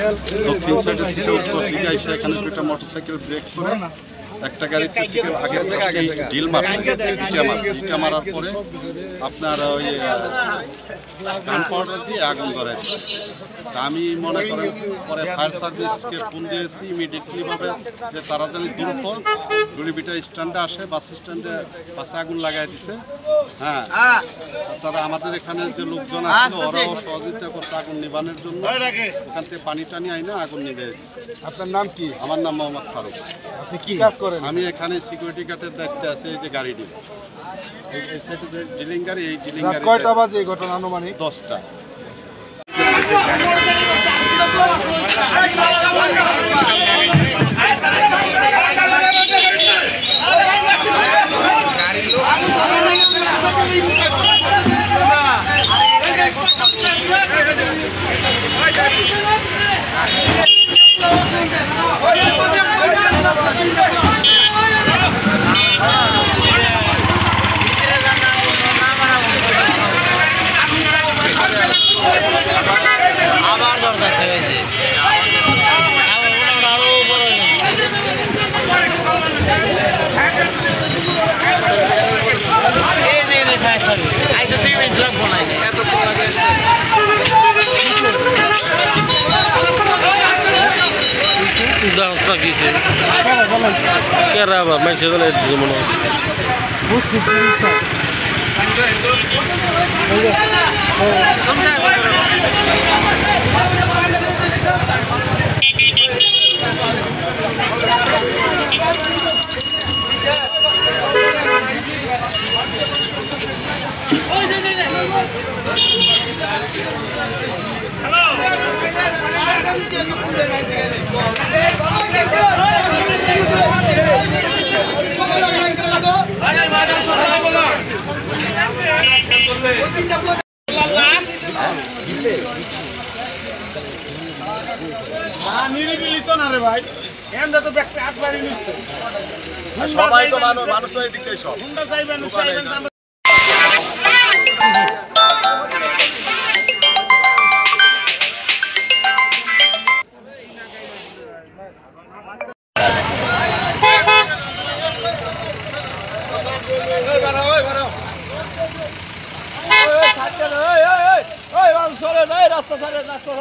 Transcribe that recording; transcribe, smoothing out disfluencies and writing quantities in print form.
দক্ষিণ সাইডের থেকে উত্তর দিকে এসে এখানে দুটো মোটরসাইকেল ব্রেক করে একটা গাড়ি থেকে আগে ঢিল মারছে, ইটা মারার পরে আপনার ওই গান পাউডার দিয়ে আগুন ধরে। তা আমি মনে করেন পরে ফায়ার সার্ভিসকে ফোন দিয়েছি ইমিডিয়েটলিভাবে যে তারা জানি দ্রুত ডুলিবিটা স্ট্যান্ডে আসে, বাস স্ট্যান্ডে বাসে আগুন লাগাই দিচ্ছে। হ্যাঁ, তারা আমাদের এখানে যে লোকজন আছে ওরাও সহযোগিতা করছে আগুন নিবানোর জন্য। ওখান থেকে পানি টানি আইনা আগুন নিভে দিচ্ছে। আপনার নাম কি? আমার নাম মোহাম্মদ ফারুক। আপনি কি কাজ করেন? আমি এখানে সিকিউরিটি গার্ডের দায়িত্বে আছে। এই যে গাড়ি ডিল, এই সাইডে যে ডিলিং গাড়ি, এই ডিলিং গাড়ি। কয়টা বাজে এই ঘটনা আনুমানিক? 10টা। সবাই তো মানুষ তো এদিকে সব রাস্তা